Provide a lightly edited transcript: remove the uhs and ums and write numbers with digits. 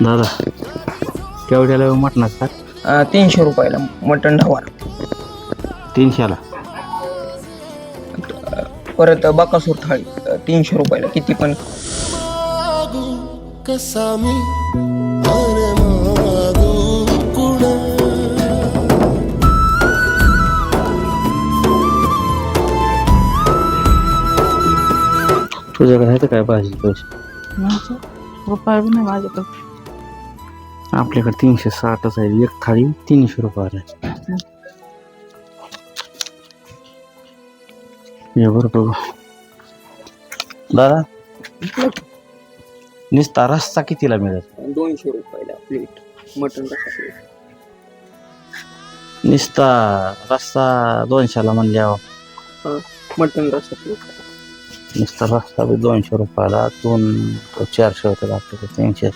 दादा केवढ्याला मटणाचा 300 रुपयाला मटण ढवार. 300ला. परत बकासूर थाळी 300 रुपयाला. किती पण कसा मी अरे मागू कुणा. तुझ्याकडे आहे काय भाजी पैसे? रुपये बी नाही माझ्याकडे. आपल्याकडे 360च आहे. एक थाळी 300 रुपयाला आहे. हे बरं बघू दादा, नुसता रस्सा कितीला मिळेल? 200 रुपयाला प्लेट मटण रस्सा प्लेट. नुसता रस्सा 200ला म्हणल्यावर मटण रस्सा प्लेट. नुसता रस्ता बी 200 रुपयाला. 2 400 होतात आपल्याकडे 300.